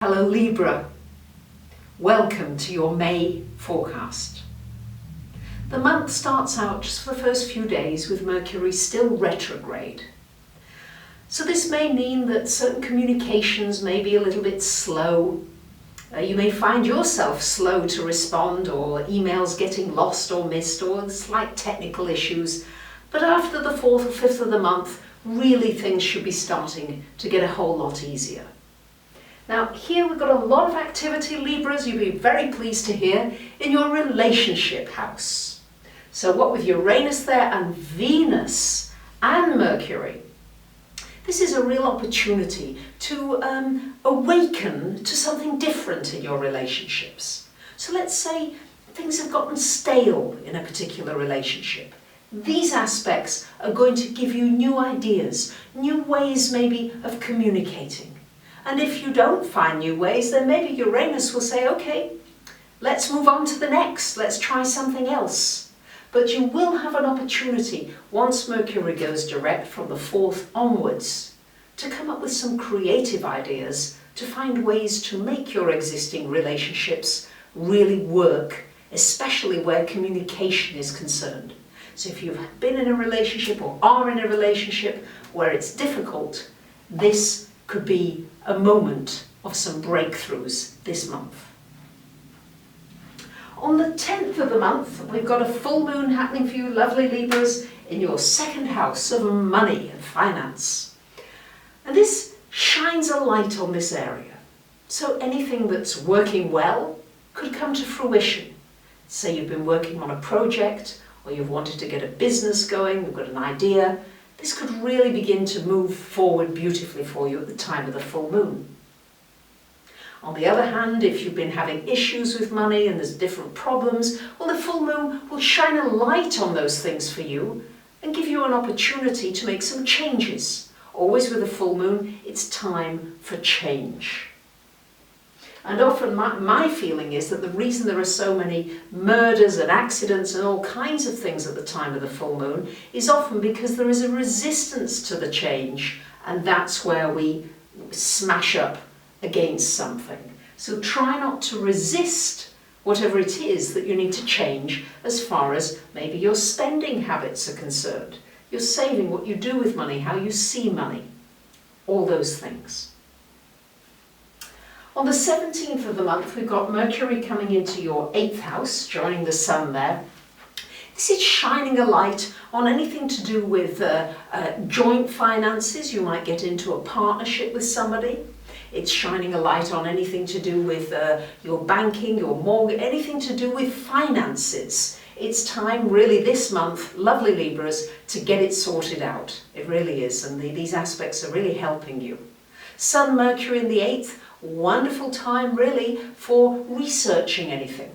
Hello Libra, welcome to your May forecast. The month starts out just for the first few days with Mercury still retrograde. So this may mean that certain communications may be a little bit slow. You may find yourself slow to respond, or emails getting lost or missed, or slight technical issues. But after the 4th or 5th of the month, really things should be starting to get a whole lot easier. Now here we've got a lot of activity, Libras, you'll be very pleased to hear, in your relationship house. So what with Uranus there and Venus and Mercury, this is a real opportunity to awaken to something different in your relationships. So let's say things have gotten stale in a particular relationship. These aspects are going to give you new ideas, new ways maybe of communicating. And if you don't find new ways, then maybe Uranus will say, okay, let's move on to the next, let's try something else. But you will have an opportunity, once Mercury goes direct from the 4th onwards, to come up with some creative ideas to find ways to make your existing relationships really work, especially where communication is concerned. So if you've been in a relationship or are in a relationship where it's difficult, this could be a moment of some breakthroughs this month. On the 10th of the month, we've got a full moon happening for you, lovely Libras, in your 2nd house of money and finance. And this shines a light on this area. So anything that's working well could come to fruition. Say you've been working on a project, or you've wanted to get a business going, you've got an idea. This could really begin to move forward beautifully for you at the time of the full moon. On the other hand, if you've been having issues with money and there's different problems, well, the full moon will shine a light on those things for you and give you an opportunity to make some changes. Always with a full moon, it's time for change. And often my feeling is that the reason there are so many murders and accidents and all kinds of things at the time of the full moon is often because there is a resistance to the change, and that's where we smash up against something. So try not to resist whatever it is that you need to change as far as maybe your spending habits are concerned, your saving, what you do with money, how you see money, all those things. On the 17th of the month, we've got Mercury coming into your 8th house, joining the Sun there. This is shining a light on anything to do with joint finances. You might get into a partnership with somebody. It's shining a light on anything to do with your banking, your mortgage, anything to do with finances. It's time really this month, lovely Libras, to get it sorted out. It really is, and these aspects are really helping you. Sun, Mercury in the 8th, wonderful time really for researching anything,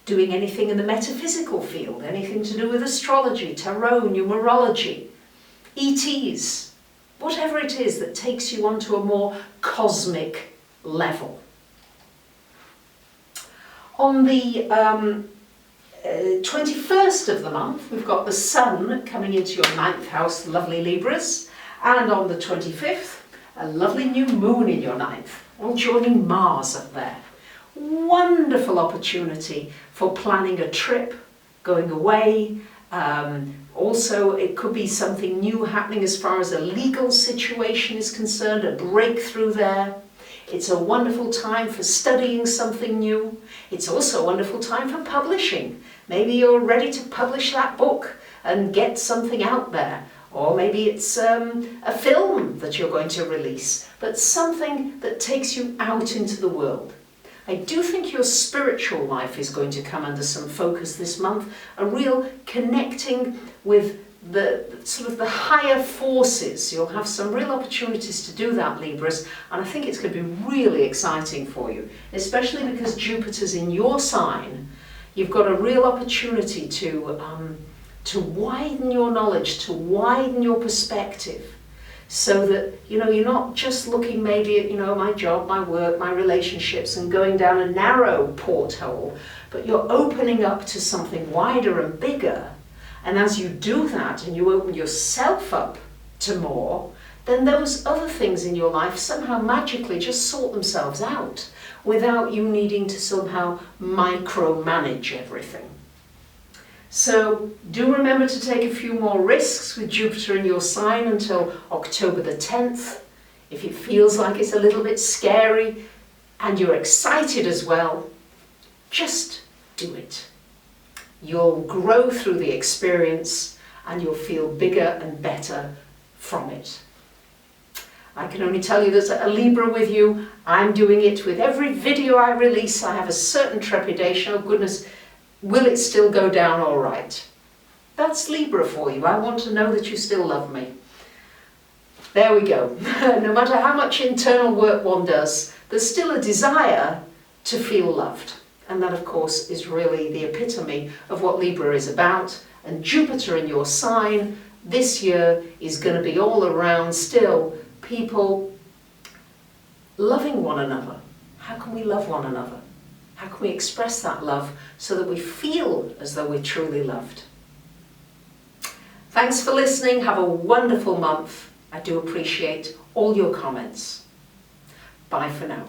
doing anything in the metaphysical field, anything to do with astrology, tarot, numerology, ETs, whatever it is that takes you onto a more cosmic level. On the 21st of the month, we've got the Sun coming into your 9th house, lovely Libras, and on the 25th, a lovely new moon in your 9th, all joining Mars up there. Wonderful opportunity for planning a trip, going away. Also, it could be something new happening as far as a legal situation is concerned, a breakthrough there. It's a wonderful time for studying something new. It's also a wonderful time for publishing. Maybe you're ready to publish that book and get something out there. Or maybe it's a film that you're going to release, but something that takes you out into the world. I do think your spiritual life is going to come under some focus this month, a real connecting with the sort of the higher forces. You'll have some real opportunities to do that, Libras, and I think it's going to be really exciting for you, especially because Jupiter's in your sign. You've got a real opportunity to widen your knowledge, to widen your perspective, so that you're not just looking maybe at my job, my work, my relationships and going down a narrow porthole, but you're opening up to something wider and bigger. And as you do that and you open yourself up to more, then those other things in your life somehow magically just sort themselves out without you needing to somehow micromanage everything. So do remember to take a few more risks with Jupiter in your sign until October the 10th. If it feels like it's a little bit scary and you're excited as well, just do it. You'll grow through the experience and you'll feel bigger and better from it. I can only tell you there's a Libra with you. I'm doing it with every video I release. I have a certain trepidation. Oh goodness, will it still go down all right? That's Libra for you. I want to know that you still love me. There we go. No matter how much internal work one does, there's still a desire to feel loved. And that, of course, is really the epitome of what Libra is about. And Jupiter in your sign this year is going to be all around still people loving one another. How can we love one another? How can we express that love so that we feel as though we're truly loved? Thanks for listening. Have a wonderful month. I do appreciate all your comments. Bye for now.